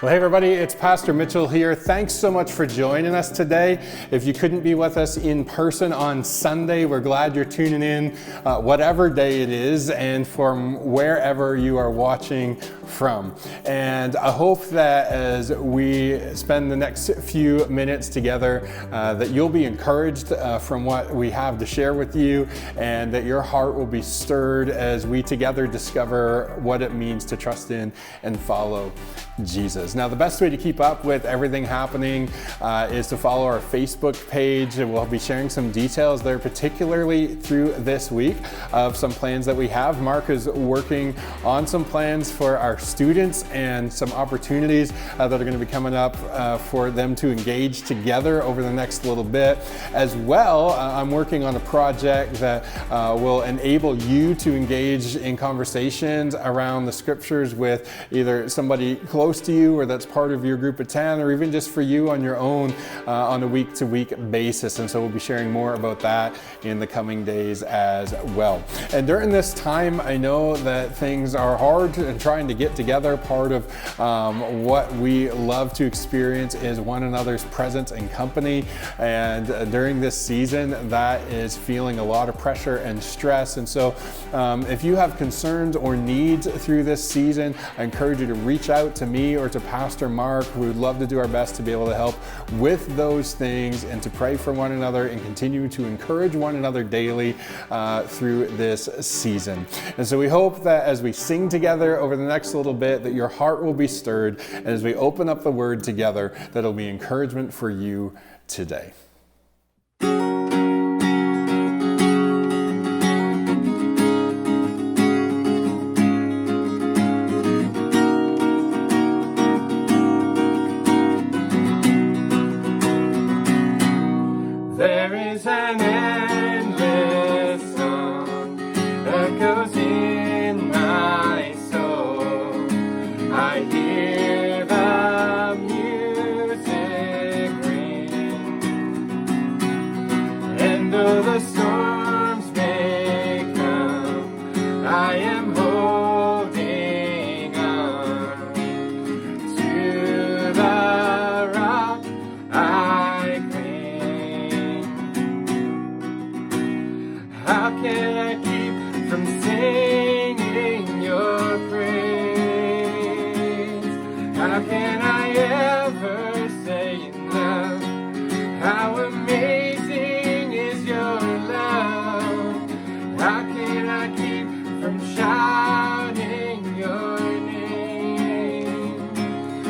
Well, hey everybody, it's Pastor Mitchell here. Thanks so much for joining us today. If you couldn't be with us in person on Sunday, we're glad you're tuning in, whatever day it is, and from wherever you are watching from. And I hope that as we spend the next few minutes together, that you'll be encouraged from what we have to share with you, and that your heart will be stirred as we together discover what it means to trust in and follow Jesus. Now, the best way to keep up with everything happening is to follow our Facebook page. We'll be sharing some details there, particularly through this week, of some plans that we have. Mark is working on some plans for our students and some opportunities that are going to be coming up for them to engage together over the next little bit. As well, I'm working on a project that will enable you to engage in conversations around the scriptures with either somebody close to you or that's part of your group of 10, or even just for you on your own on a week-to-week basis. And so we'll be sharing more about that in the coming days as well. And during this time, I know that things are hard and trying to get together. Part of what we love to experience is one another's presence and company. And during this season, that is feeling a lot of pressure and stress. And so if you have concerns or needs through this season, I encourage you to reach out to me or to Pastor Mark. We would love to do our best to be able to help with those things and to pray for one another and continue to encourage one another daily through this season. And so we hope that as we sing together over the next little bit, that your heart will be stirred, and as we open up the Word together, that it'll be encouragement for you today. There is an endless song that goes in my soul. I hear the music ring, and though the storms may come, I am holding on to the rock I cling. How can I keep from singing your praise? How can I ever say enough? How amazing is your love? How can I keep from shouting your name?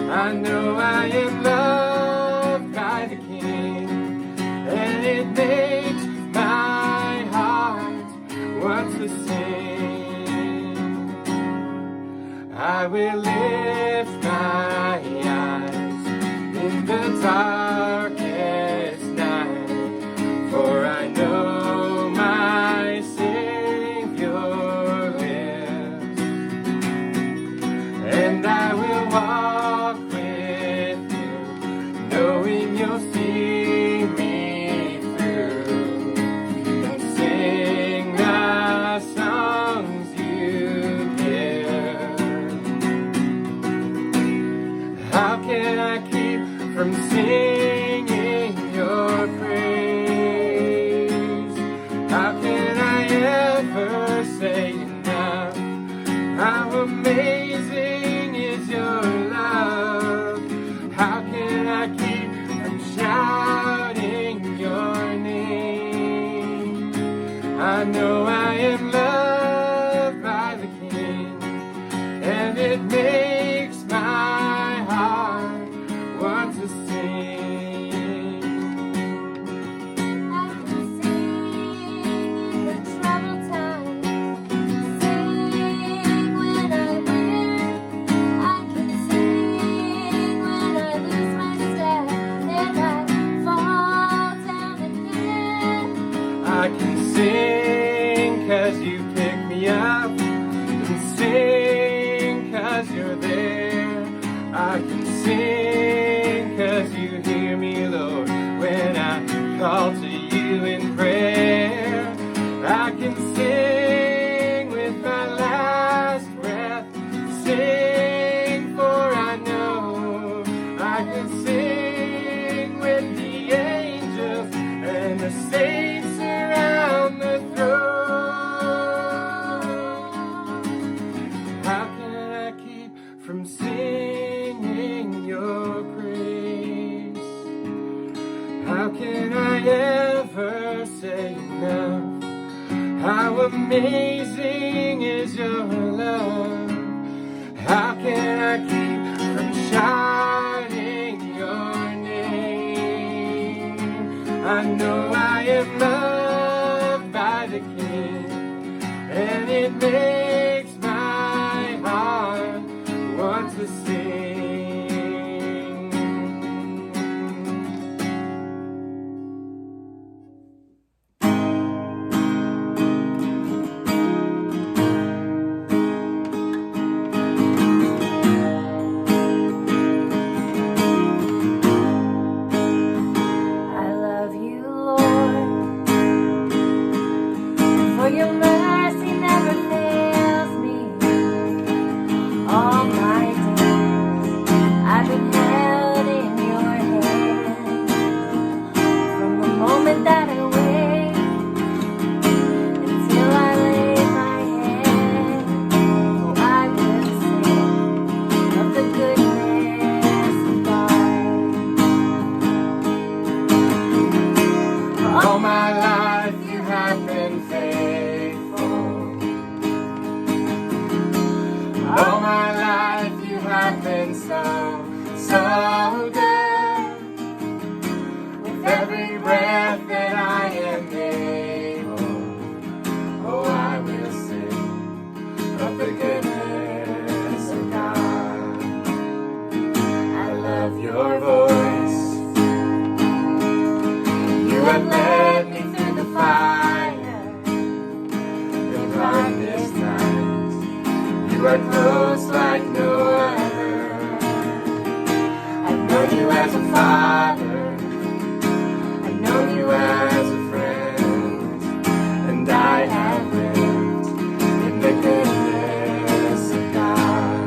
I know I am loved by the King, and it makes my heart want to sing. I will lift my eyes in the darkest night, for I know my Savior lives, and I will walk with you, knowing you'll see me through, and sing the songs you give. How can I keep from singing your praise? How can I ever say enough? How amazing is your love? How can I keep from shouting your name? I know I am loved by the King, and it makes my heart want to sing. I can sing in the troubled times, sing when I'm weary. I can sing when I lose my step and I fall down again. I can sing 'cause you pick me up, and sing 'cause you're there. I can sing 'cause you hear me, Lord, when I call to you in prayer. I can sing with my last breath, sing for I know I'm singing your praise. How can I ever say enough? How amazing is your love? How can I keep from shouting your name? I know I am loved by the King, and it makes my heart want to sing. I love you, Lord, for your mercy never fails me. All my days I've been held in your hand. From the moment that I wake until I lay my head, oh, I will sing of the goodness of God. All my life you have been faithful. All my life you have been so, so good. With every breath that I am able, oh, I will sing of the goodness of God. I love your voice. You have led me through the fire, the darkest night. You are close like no other. I've known you as a father. I've known you as a friend, and I have lived in the goodness of God.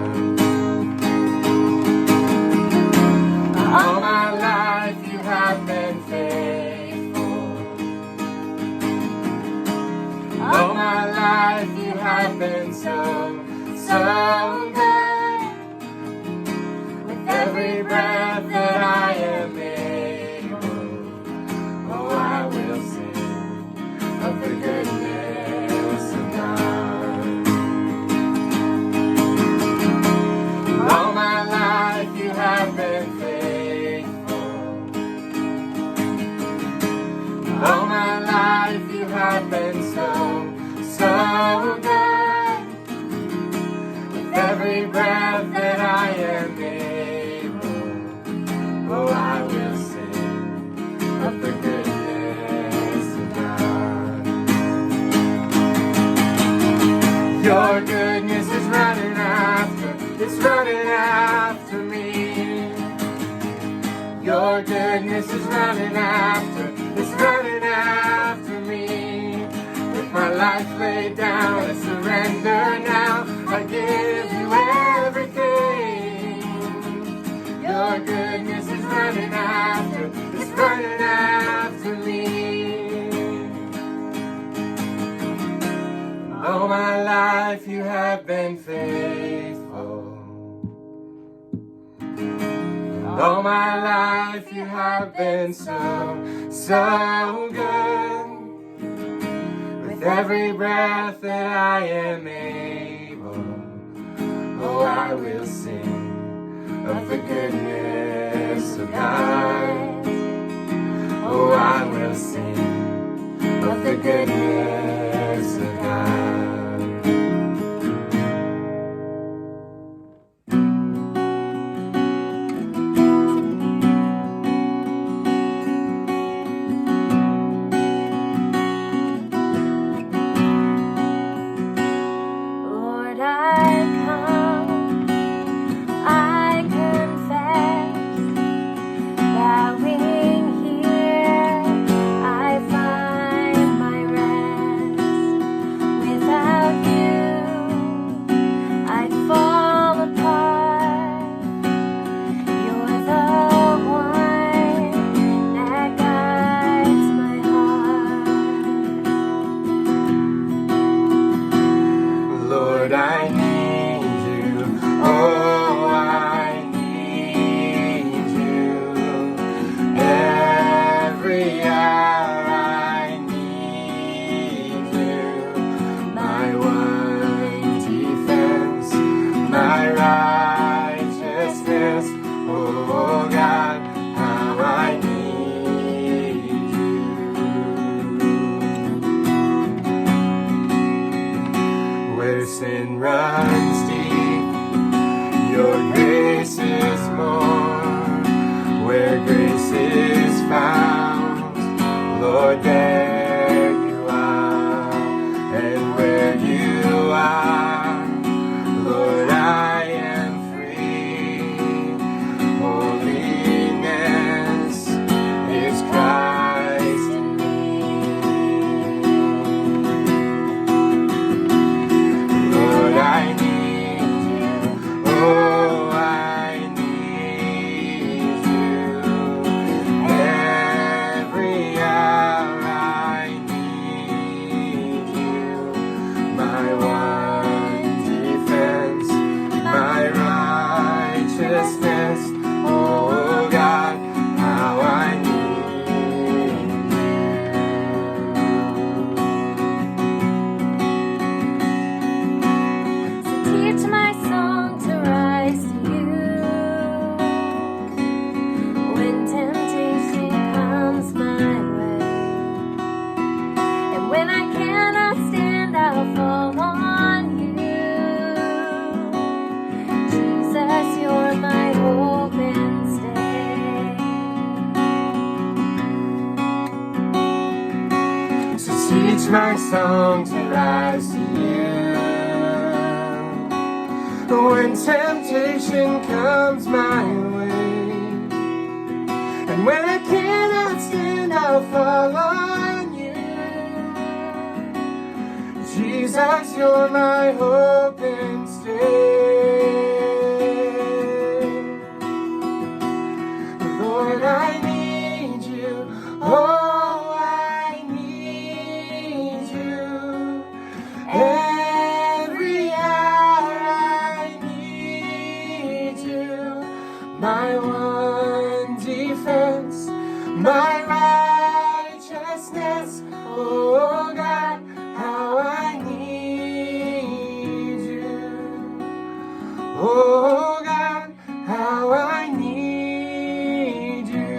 All my life you have been faithful. All my life you have been so, so good. With every breath that I am able, oh, I will sing of the goodness of God. All my life you have been faithful. All my life you have been so, so good. With every breath that I am able, oh, I will sing of the goodness of God. Your goodness is running after, it's running after me. Your goodness is running after, it's running after me. With my life laid down, I surrender now. I give you everything. Your goodness is running after, it's running after me. All my life you have been faithful. All my life you have been so, so good. With every breath that I am able, oh, I will sing of the goodness of God. Oh, I will sing of the goodness of God. Lord, I come, I confess, bowing here, I find my rest. righteousness. Oh God, how I need So teach my song to rise to you when temptation comes my way, and when I cannot stand, I'll fall on you. Jesus, you're my hope and stay. So teach my song to rise to you when temptation comes my way, and when I cannot stand, I'll fall on you. Jesus, you're my hope and stay. Lord, I need you. Oh, I need you. Every hour I need you. My one defense, my righteousness. Oh God, how I need you. Oh God, how I need you.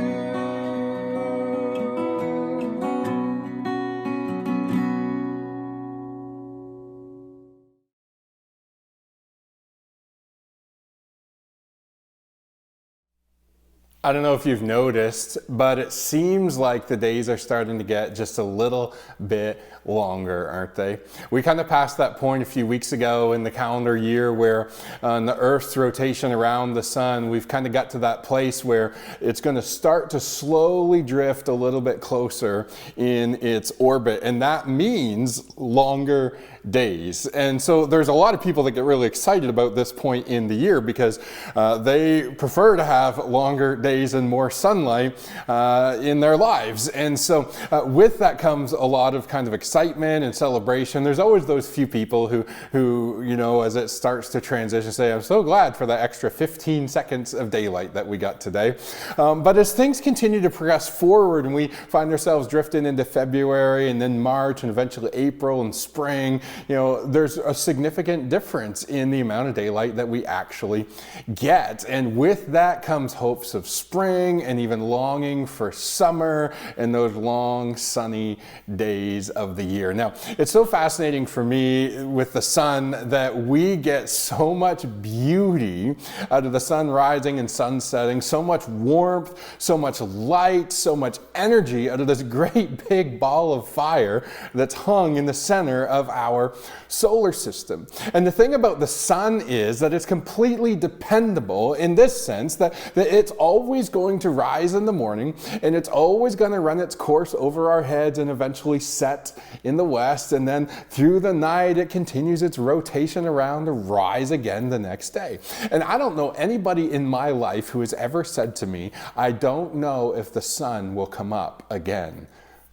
I don't know if you've noticed, but it seems like the days are starting to get just a little bit longer, aren't they? We kind of passed that point a few weeks ago in the calendar year where on the Earth's rotation around the sun, we've kind of got to that place where it's going to start to slowly drift a little bit closer in its orbit, and that means longer days. And so there's a lot of people that get really excited about this point in the year because they prefer to have longer days and more sunlight in their lives. And so with that comes a lot of kind of excitement and celebration. There's always those few people who you know, as it starts to transition, say, I'm so glad for that extra 15 seconds of daylight that we got today. But as things continue to progress forward and we find ourselves drifting into February and then March and eventually April and spring, you know, there's a significant difference in the amount of daylight that we actually get. And with that comes hopes of spring and even longing for summer and those long sunny days of the year. Now, it's so fascinating for me with the sun that we get so much beauty out of the sun rising and sun setting, so much warmth, so much light, so much energy out of this great big ball of fire that's hung in the center of our solar system. And the thing about the sun is that it's completely dependable in this sense that it's always going to rise in the morning and it's always going to run its course over our heads and eventually set in the west, and then through the night it continues its rotation around to rise again the next day. And I don't know anybody in my life who has ever said to me, I don't know if the sun will come up again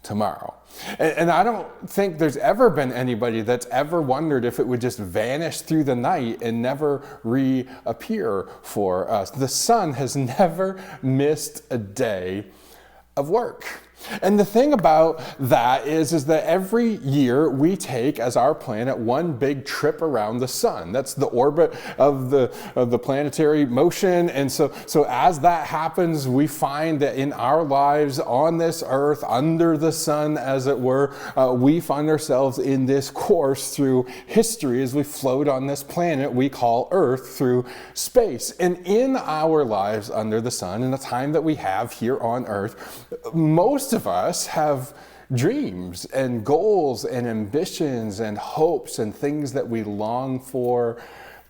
tomorrow. And I don't think there's ever been anybody that's ever wondered if it would just vanish through the night and never reappear for us. The sun has never missed a day of work. And the thing about that is that every year we take as our planet one big trip around the sun. That's the orbit of the planetary motion. And so as that happens, we find that in our lives on this earth, under the sun as it were, we find ourselves in this course through history as we float on this planet we call Earth through space. And in our lives under the sun, in the time that we have here on Earth, most of us have dreams and goals and ambitions and hopes and things that we long for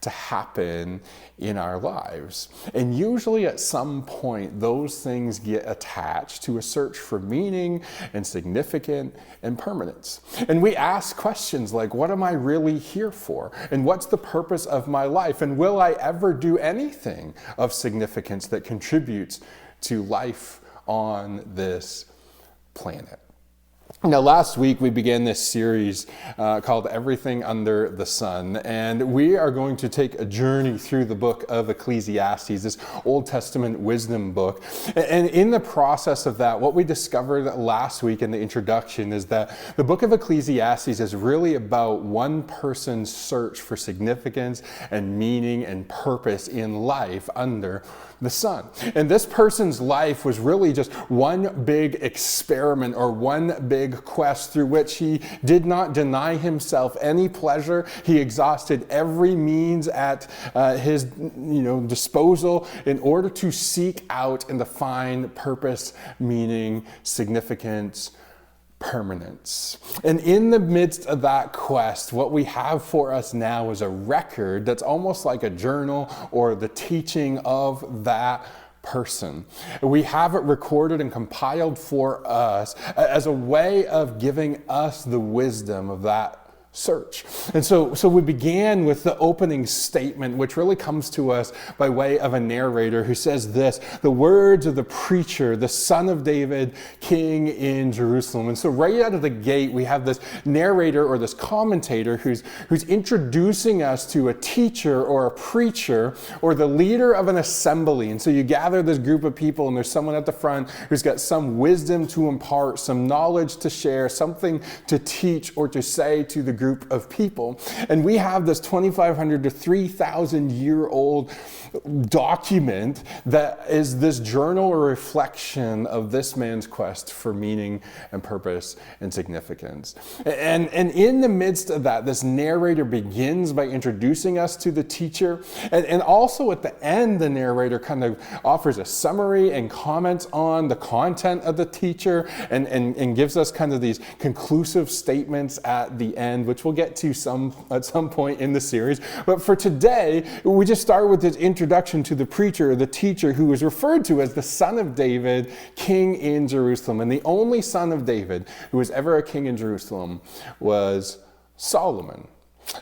to happen in our lives. And usually at some point, those things get attached to a search for meaning and significance and permanence. And we ask questions like, what am I really here for? And what's the purpose of my life? And will I ever do anything of significance that contributes to life on this planet? Now, last week we began this series called Everything Under the Sun, and we are going to take a journey through the book of Ecclesiastes, this Old Testament wisdom book. And in the process of that, what we discovered last week in the introduction is that the book of Ecclesiastes is really about one person's search for significance and meaning and purpose in life under the sun. And this person's life was really just one big experiment or one big quest through which he did not deny himself any pleasure. He exhausted every means at his disposal in order to seek out and to find purpose, meaning, significance, permanence. And in the midst of that quest, what we have for us now is a record that's almost like a journal or the teaching of that person. We have it recorded and compiled for us as a way of giving us the wisdom of that search. And so we began with the opening statement, which really comes to us by way of a narrator who says this: the words of the preacher, the son of David, king in Jerusalem. And so right out of the gate, we have this narrator or this commentator who's introducing us to a teacher or a preacher or the leader of an assembly. And so you gather this group of people, and there's someone at the front who's got some wisdom to impart, some knowledge to share, something to teach or to say to the group of people. And we have this 2,500 to 3,000 year old document that is this journal or reflection of this man's quest for meaning and purpose and significance. And in the midst of that, this narrator begins by introducing us to the teacher. And also at the end, the narrator kind of offers a summary and comments on the content of the teacher and gives us kind of these conclusive statements at the end, which we'll get to at some point in the series. But for today, we just start with this introduction to the preacher, the teacher, who is referred to as the son of David, king in Jerusalem. And the only son of David who was ever a king in Jerusalem was Solomon.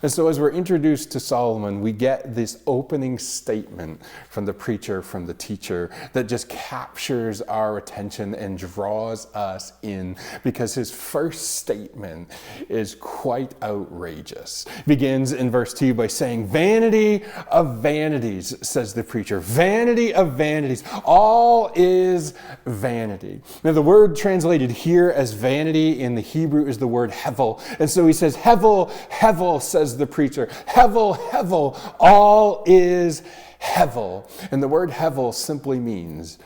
And so as we're introduced to Solomon, we get this opening statement from the preacher, from the teacher, that just captures our attention and draws us in, because his first statement is quite outrageous. It begins in verse 2 by saying, "Vanity of vanities," says the preacher. "Vanity of vanities. All is vanity." Now the word translated here as vanity in the Hebrew is the word hevel. And so he says, "Hevel, hevel," says the preacher. "Hevel, hevel, all is hevel." And the word hevel simply means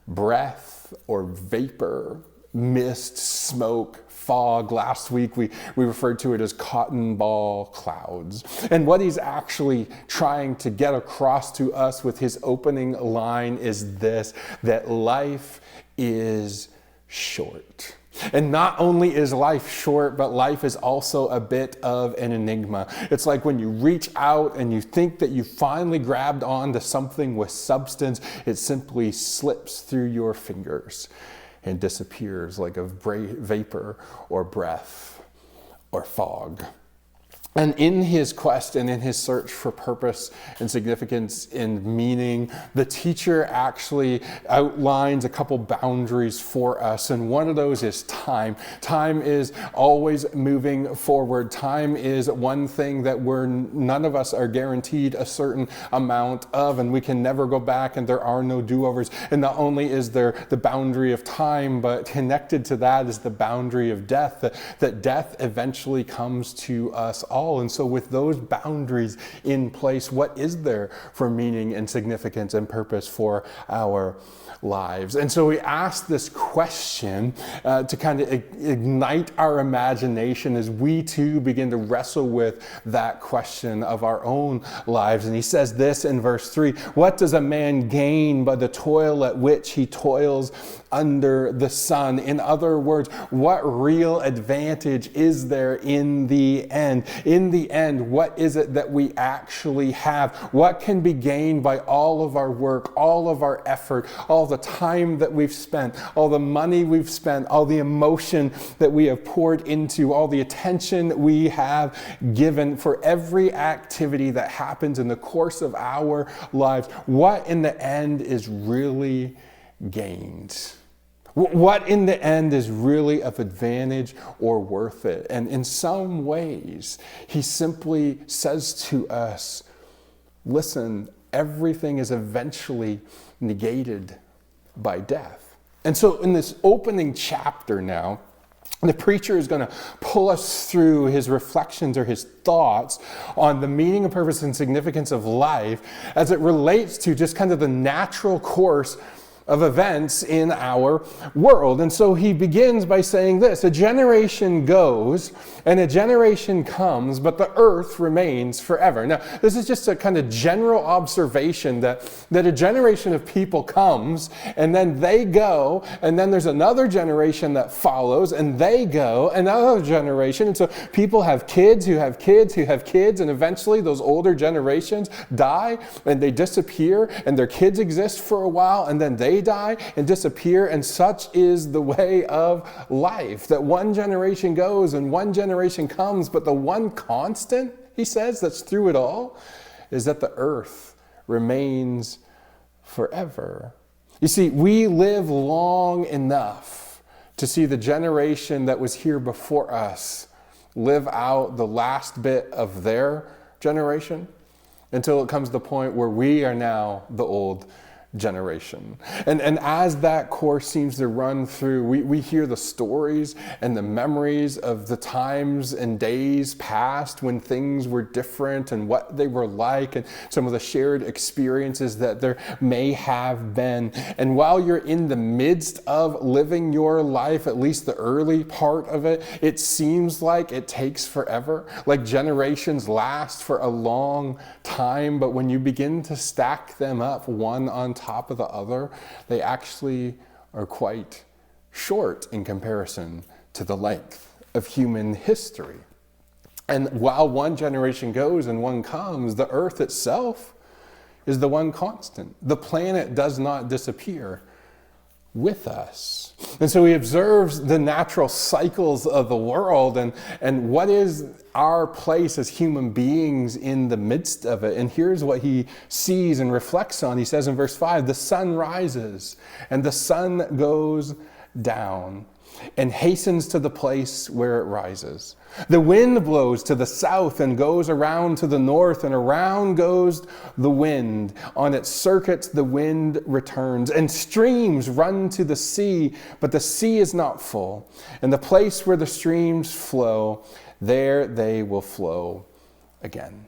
breath or vapor, mist, smoke, fog. Last week we referred to it as cotton ball clouds. And what he's actually trying to get across to us with his opening line is this: that life is short. And not only is life short, but life is also a bit of an enigma. It's like when you reach out and you think that you finally grabbed onto something with substance, it simply slips through your fingers and disappears like a vapor or breath or fog. And in his quest and in his search for purpose and significance and meaning, the teacher actually outlines a couple boundaries for us. And one of those is time. Time is always moving forward. Time is one thing that none of us are guaranteed a certain amount of, and we can never go back, and there are no do-overs. And not only is there the boundary of time, but connected to that is the boundary of death, that death eventually comes to us all. And so with those boundaries in place, what is there for meaning and significance and purpose for our lives? And so we ask this question to kind of ignite our imagination as we too begin to wrestle with that question of our own lives. And he says this in verse 3: "What does a man gain by the toil at which he toils under the sun?" In other words, what real advantage is there in the end? In the end, what is it that we actually have? What can be gained by all of our work, all of our effort, all the time that we've spent, all the money we've spent, all the emotion that we have poured into, all the attention we have given for every activity that happens in the course of our lives? What in the end is really gained? What in the end is really of advantage or worth it? And in some ways, he simply says to us, listen, everything is eventually negated by death. And so in this opening chapter now, the preacher is going to pull us through his reflections or his thoughts on the meaning and purpose and significance of life as it relates to just kind of the natural course of events in our world. And so he begins by saying this: a generation goes and a generation comes, but the earth remains forever. Now, this is just a kind of general observation that a generation of people comes and then they go, and then there's another generation that follows and they go, another generation. And so people have kids who have kids who have kids, and eventually those older generations die and they disappear, and their kids exist for a while and then they die and disappear. And such is the way of life, that one generation goes and one generation comes, but the one constant, he says, that's through it all is that the earth remains forever. You see, we live long enough to see the generation that was here before us live out the last bit of their generation until it comes to the point where we are now the old generation. And as that course seems to run through, we hear the stories and the memories of the times and days past when things were different and what they were like, and some of the shared experiences that there may have been. And while you're in the midst of living your life, at least the early part of it, it seems like it takes forever, like generations last for a long time. But when you begin to stack them up one on top of the other, they actually are quite short in comparison to the length of human history. And while one generation goes and one comes, the earth itself is the one constant. The planet does not disappear with us. And so he observes the natural cycles of the world and what is our place as human beings in the midst of it. And here's what he sees and reflects on. He says in verse 5, the sun rises and the sun goes down and hastens to the place where it rises. The wind blows to the south and goes around to the north, and around goes the wind. On its circuits the wind returns, and streams run to the sea, but the sea is not full. And the place where the streams flow, there they will flow again.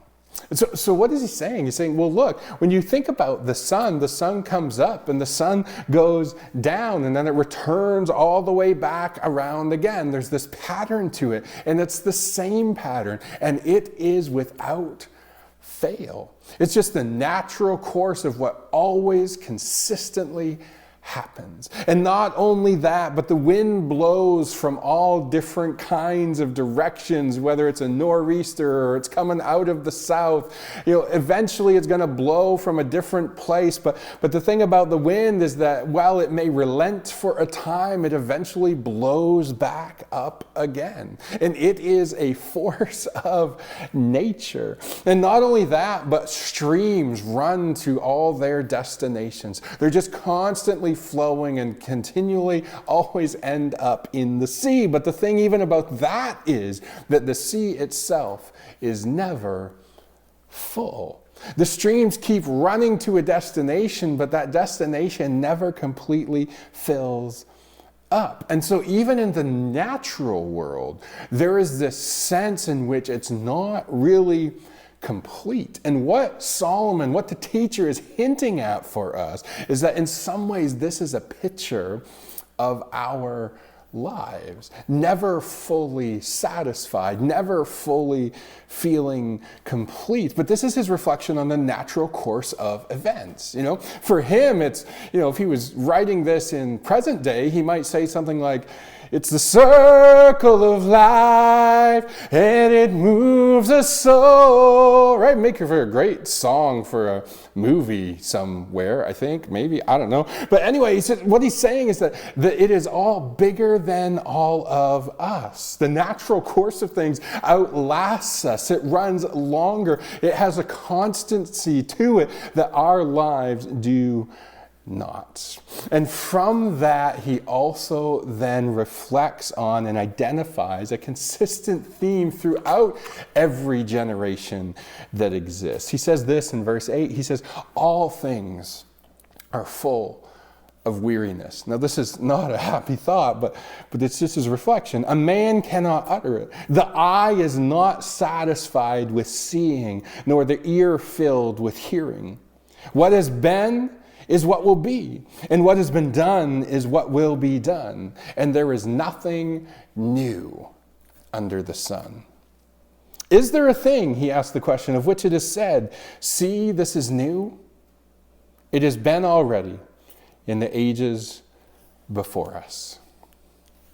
So what is he saying? He's saying, well, look, when you think about the sun comes up and the sun goes down, and then it returns all the way back around again. There's this pattern to it, and it's the same pattern, and it is without fail. It's just the natural course of what always consistently happens. And not only that, but the wind blows from all different kinds of directions, whether it's a nor'easter or it's coming out of the south. Eventually it's going to blow from a different place. But the thing about the wind is that while it may relent for a time, it eventually blows back up again. And it is a force of nature. And not only that, but streams run to all their destinations. They're just constantly flowing and continually always end up in the sea. But the thing even about that is that the sea itself is never full. The streams keep running to a destination, but that destination never completely fills up. And so even in the natural world, there is this sense in which it's not really complete. And what Solomon, what the teacher is hinting at for us is that in some ways this is a picture of our lives, never fully satisfied, never fully feeling complete. But this is his reflection on the natural course of events. For him, it's, if he was writing this in present day, he might say something like, it's the circle of life, and it moves us so, right? Make it for a great song for a movie somewhere, I think, maybe, I don't know. But anyway, what he's saying is that it is all bigger than all of us. The natural course of things outlasts us. It runs longer. It has a constancy to it that our lives do not. And from that, he also then reflects on and identifies a consistent theme throughout every generation that exists. He says this in verse 8, he says, all things are full of weariness. Now, this is not a happy thought, but it's just his reflection. A man cannot utter it. The eye is not satisfied with seeing, nor the ear filled with hearing. What has been is what will be, and what has been done is what will be done. And there is nothing new under the sun. Is there a thing, he asked the question, of which it is said, see, this is new? It has been already in the ages before us.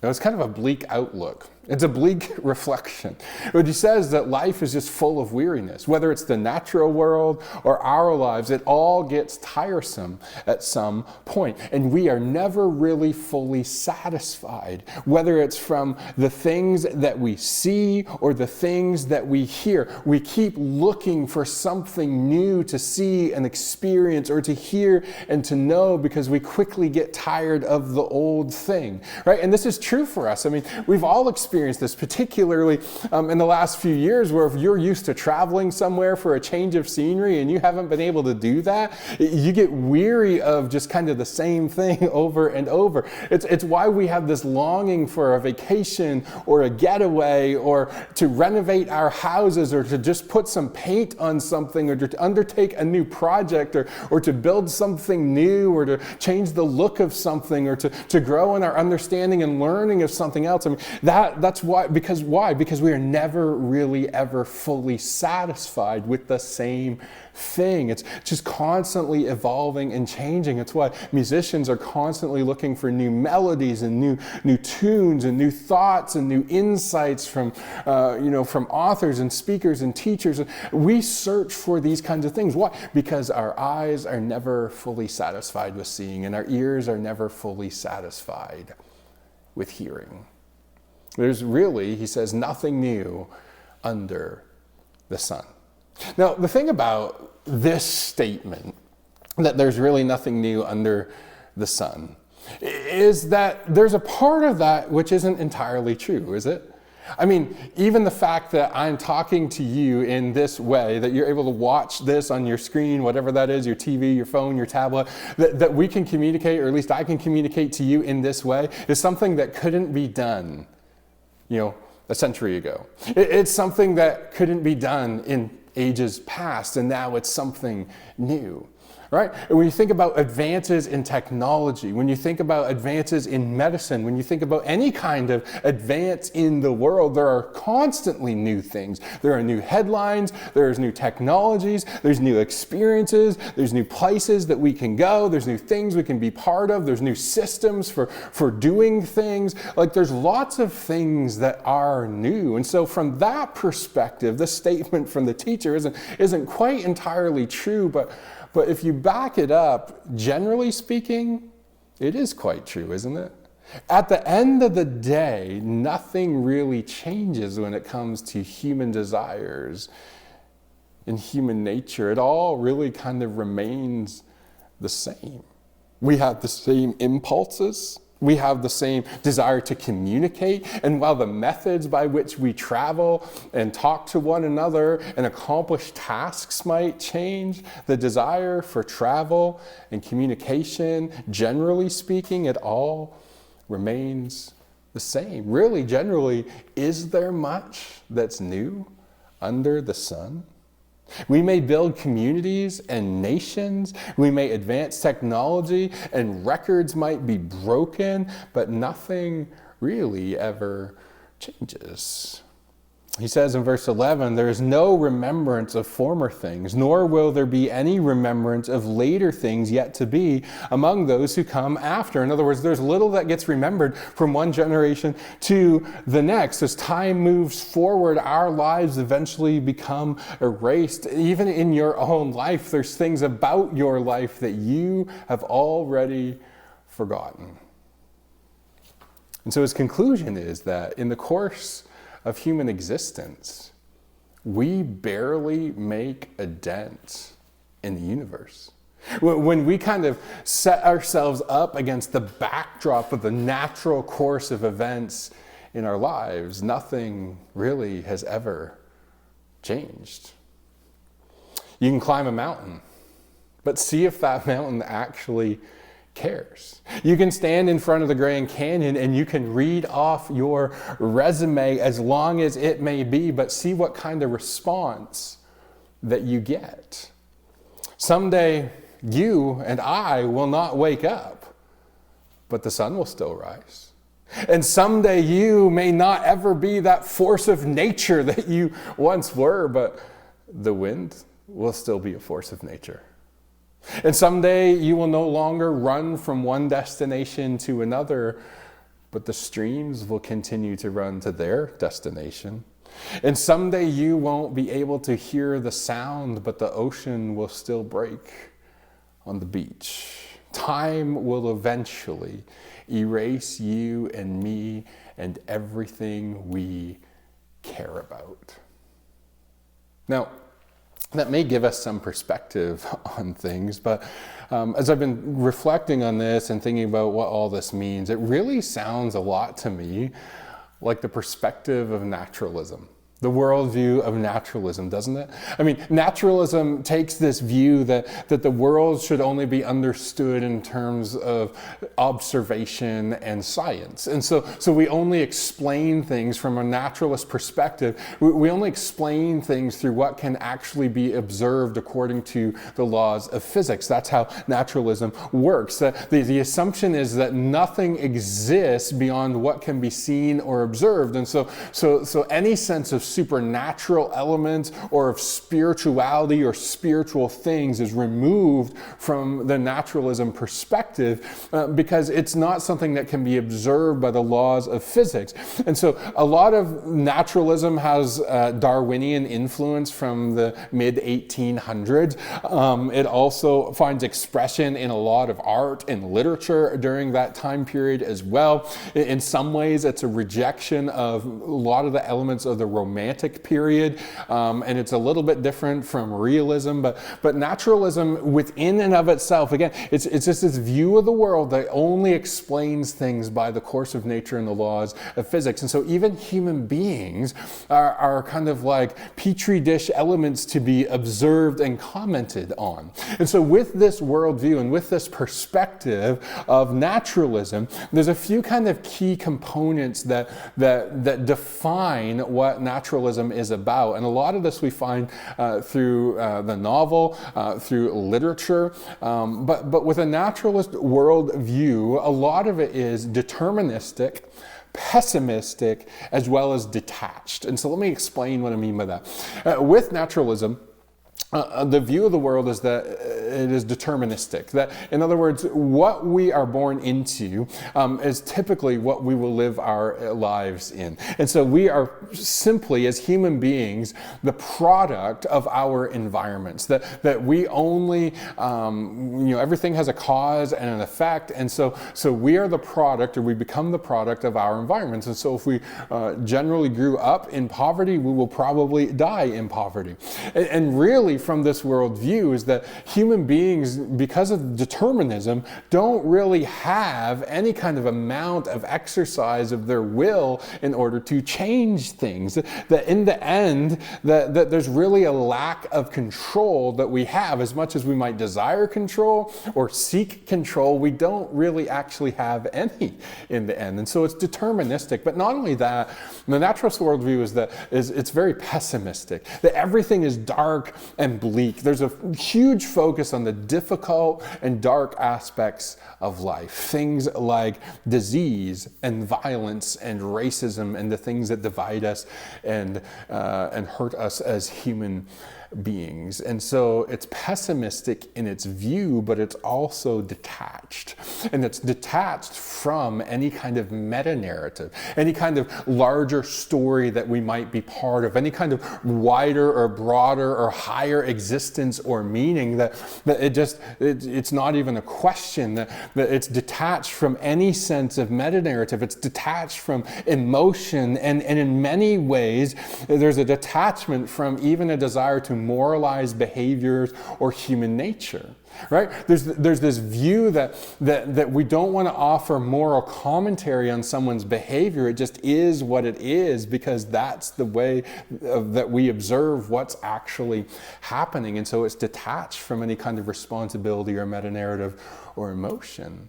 Now, it's kind of a bleak outlook. It's a bleak reflection. But he says that life is just full of weariness. Whether it's the natural world or our lives, it all gets tiresome at some point. And we are never really fully satisfied, whether it's from the things that we see or the things that we hear. We keep looking for something new to see and experience or to hear and to know because we quickly get tired of the old thing, right? And this is true for us. I mean, we've all experienced this, particularly in the last few years, where if you're used to traveling somewhere for a change of scenery and you haven't been able to do that, you get weary of just kind of the same thing over and over. It's why we have this longing for a vacation or a getaway or to renovate our houses or to just put some paint on something or to undertake a new project or to build something new or to change the look of something or to grow in our understanding and learning of something else. I mean, that's why. Because we are never really ever fully satisfied with the same thing. It's just constantly evolving and changing. It's why musicians are constantly looking for new melodies and new tunes and new thoughts and new insights from authors and speakers and teachers. We search for these kinds of things. Why? Because our eyes are never fully satisfied with seeing, and our ears are never fully satisfied with hearing. There's really, he says, nothing new under the sun. Now, the thing about this statement, that there's really nothing new under the sun, is that there's a part of that which isn't entirely true, is it? I mean, even the fact that I'm talking to you in this way, that you're able to watch this on your screen, whatever that is, your TV, your phone, your tablet, that we can communicate, or at least I can communicate to you in this way, is something that couldn't be done, a century ago. It's something that couldn't be done in ages past, and now it's something new. Right? And when you think about advances in technology, when you think about advances in medicine, when you think about any kind of advance in the world, there are constantly new things. There are new headlines, there's new technologies, there's new experiences, there's new places that we can go, there's new things we can be part of, there's new systems for doing things. Like, there's lots of things that are new. And so from that perspective, this statement from the teacher isn't quite entirely true, but if you back it up, generally speaking, it is quite true, isn't it? At the end of the day, nothing really changes when it comes to human desires and human nature. It all really kind of remains the same. We have the same impulses. We have the same desire to communicate, and while the methods by which we travel and talk to one another and accomplish tasks might change, the desire for travel and communication, generally speaking, it all remains the same. Really, generally, is there much that's new under the sun? We may build communities and nations, we may advance technology, and records might be broken, but nothing really ever changes. He says in verse 11, there is no remembrance of former things, nor will there be any remembrance of later things yet to be among those who come after. In other words, there's little that gets remembered from one generation to the next. As time moves forward, our lives eventually become erased. Even in your own life, there's things about your life that you have already forgotten. And so his conclusion is that in the course of human existence, we barely make a dent in the universe. When we kind of set ourselves up against the backdrop of the natural course of events in our lives, nothing really has ever changed. You can climb a mountain, but see if that mountain actually cares. You can stand in front of the Grand Canyon and you can read off your resume as long as it may be, but see what kind of response that you get. Someday, you and I will not wake up, but the sun will still rise. And someday you may not ever be that force of nature that you once were, but the wind will still be a force of nature. And someday you will no longer run from one destination to another, but the streams will continue to run to their destination. And someday you won't be able to hear the sound, but the ocean will still break on the beach. Time will eventually erase you and me and everything we care about. Now, that may give us some perspective on things, but as I've been reflecting on this and thinking about what all this means, it really sounds a lot to me like the perspective of naturalism. The worldview of naturalism, doesn't it? I mean, naturalism takes this view that the world should only be understood in terms of observation and science. And so we only explain things from a naturalist perspective. We only explain things through what can actually be observed according to the laws of physics. That's how naturalism works. The assumption is that nothing exists beyond what can be seen or observed. And so any sense of supernatural elements or of spirituality or spiritual things is removed from the naturalism perspective because it's not something that can be observed by the laws of physics. And so a lot of naturalism has Darwinian influence from the mid-1800s. It also finds expression in a lot of art and literature during that time period as well. In some ways, it's a rejection of a lot of the elements of the Romantic period, and it's a little bit different from realism, but naturalism within and of itself, again, it's just this view of the world that only explains things by the course of nature and the laws of physics. And so even human beings are kind of like petri dish elements to be observed and commented on. And so with this worldview and with this perspective of naturalism, there's a few kind of key components that define what naturalism is about. And a lot of this we find through the novel, through literature. But with a naturalist worldview, a lot of it is deterministic, pessimistic, as well as detached. And so let me explain what I mean by that. With naturalism, the view of the world is that it is deterministic. That, in other words, what we are born into is typically what we will live our lives in. And so we are simply, as human beings, the product of our environments. That we only, everything has a cause and an effect. And so we are the product, or we become the product of our environments. And so if we generally grew up in poverty, we will probably die in poverty. And really, from this worldview is that human beings, because of determinism, don't really have any kind of amount of exercise of their will in order to change things. That in the end, that there's really a lack of control that we have. As much as we might desire control or seek control, we don't really actually have any in the end. And so it's deterministic. But not only that, the naturalist worldview is it's very pessimistic. That everything is dark and bleak. There's a huge focus on the difficult and dark aspects of life. Things like disease and violence and racism and the things that divide us and hurt us as human beings. And so it's pessimistic in its view, but it's also detached. And it's detached from any kind of meta-narrative, any kind of larger story that we might be part of, any kind of wider or broader or higher existence or meaning that it's not even a question, that it's detached from any sense of meta-narrative. It's detached from emotion, and in many ways there's a detachment from even a desire to moralized behaviors or human nature, right? There's this view that we don't want to offer moral commentary on someone's behavior. It just is what it is because that's the way that we observe what's actually happening. And so it's detached from any kind of responsibility or meta-narrative or emotion.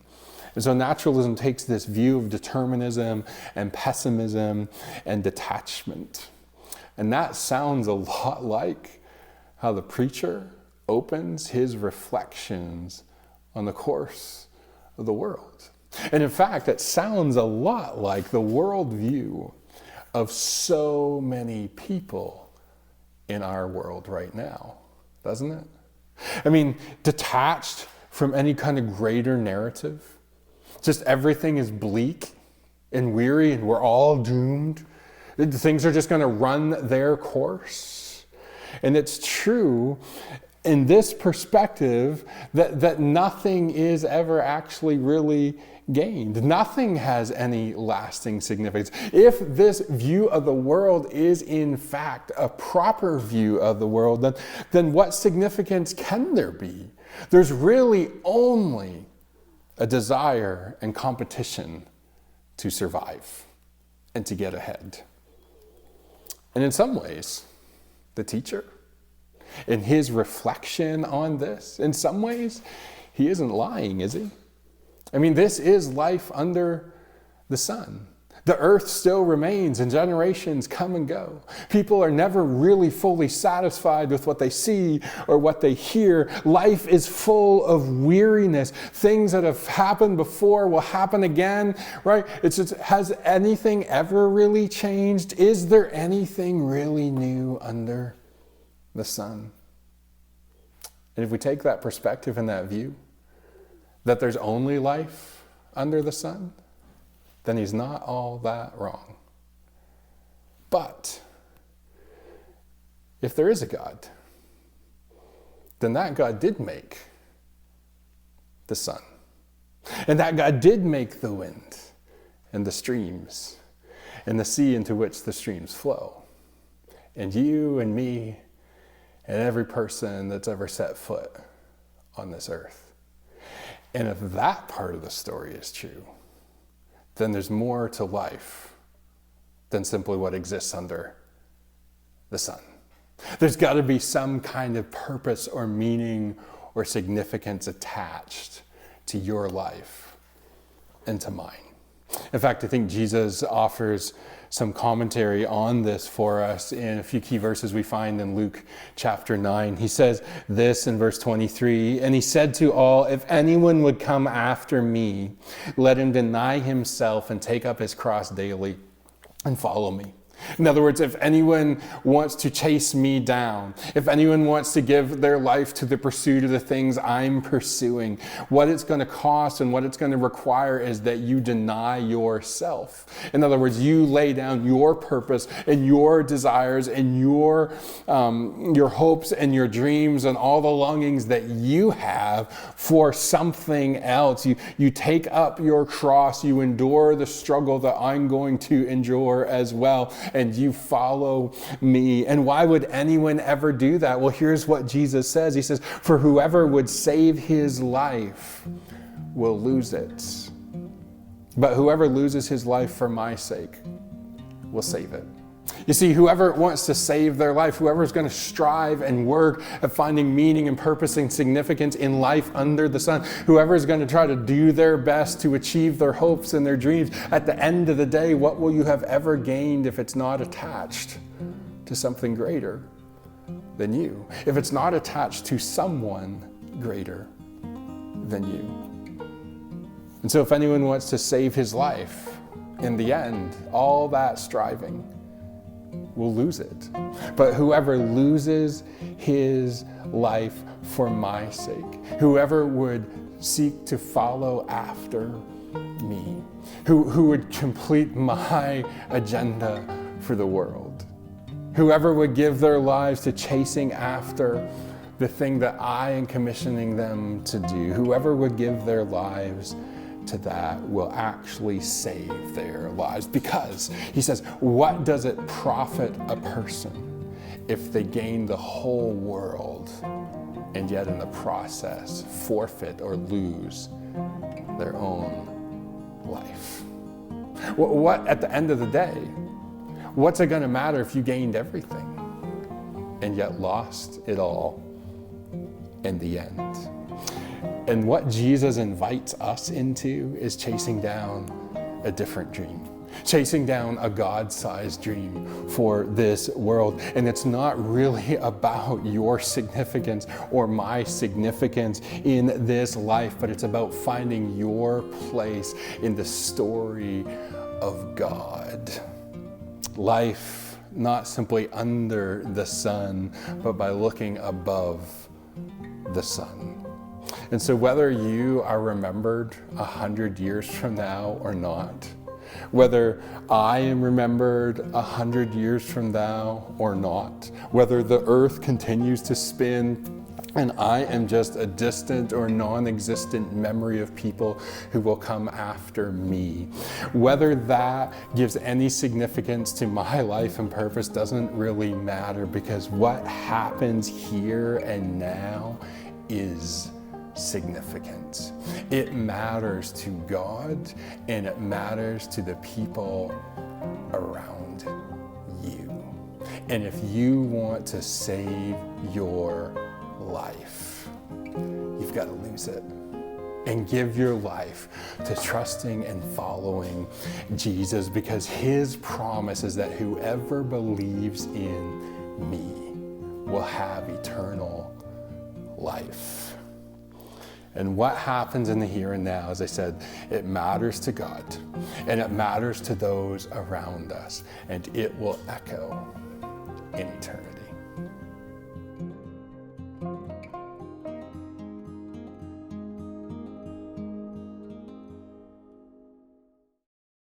And so naturalism takes this view of determinism and pessimism and detachment. And that sounds a lot like how the preacher opens his reflections on the course of the world. And in fact, it sounds a lot like the worldview of so many people in our world right now, doesn't it? I mean, detached from any kind of greater narrative. Just everything is bleak and weary and we're all doomed. Things are just going to run their course. And it's true in this perspective that nothing is ever actually really gained. Nothing has any lasting significance. If this view of the world is in fact a proper view of the world, then what significance can there be? There's really only a desire and competition to survive and to get ahead. And in some ways, the teacher, in his reflection on this, in some ways, he isn't lying, is he? I mean, this is life under the sun. The earth still remains and generations come and go. People are never really fully satisfied with what they see or what they hear. Life is full of weariness. Things that have happened before will happen again, right? It's just, has anything ever really changed? Is there anything really new under the sun? And if we take that perspective and that view, that there's only life under the sun, then he's not all that wrong. But if there is a God, then that God did make the sun. And that God did make the wind and the streams and the sea into which the streams flow. And you and me and every person that's ever set foot on this earth. And if that part of the story is true, then there's more to life than simply what exists under the sun. There's got to be some kind of purpose or meaning or significance attached to your life and to mine. In fact, I think Jesus offers some commentary on this for us in a few key verses we find in Luke chapter 9. He says this in verse 23, "And he said to all, if anyone would come after me, let him deny himself and take up his cross daily and follow me." In other words, if anyone wants to chase me down, if anyone wants to give their life to the pursuit of the things I'm pursuing, what it's going to cost and what it's going to require is that you deny yourself. In other words, you lay down your purpose and your desires and your hopes and your dreams and all the longings that you have for something else. You take up your cross, you endure the struggle that I'm going to endure as well, and you follow me. And why would anyone ever do that? Well, here's what Jesus says. He says, for whoever would save his life will lose it. But whoever loses his life for my sake will save it. You see, whoever wants to save their life, whoever's going to strive and work at finding meaning and purpose and significance in life under the sun, whoever is going to try to do their best to achieve their hopes and their dreams, at the end of the day, what will you have ever gained if it's not attached to something greater than you? If it's not attached to someone greater than you? And so if anyone wants to save his life, in the end, all that striving will lose it. But whoever loses his life for my sake, whoever would seek to follow after me, who would complete my agenda for the world, whoever would give their lives to chasing after the thing that I am commissioning them to do, whoever would give their lives to that will actually save their lives. Because he says, what does it profit a person if they gain the whole world and yet in the process forfeit or lose their own life? What at the end of the day, what's it going to matter if you gained everything and yet lost it all in the end? And what Jesus invites us into is chasing down a different dream, chasing down a God-sized dream for this world. And it's not really about your significance or my significance in this life, but it's about finding your place in the story of God. Life not simply under the sun, but by looking above the sun. And so whether you are remembered 100 years from now or not, whether I am remembered 100 years from now or not, whether the earth continues to spin and I am just a distant or non-existent memory of people who will come after me, whether that gives any significance to my life and purpose doesn't really matter, because what happens here and now is significant. It matters to God and it matters to the people around you. And if you want to save your life, you've got to lose it and give your life to trusting and following Jesus, because his promise is that whoever believes in me will have eternal life. And what happens in the here and now, as I said, it matters to God and it matters to those around us, and it will echo in eternity.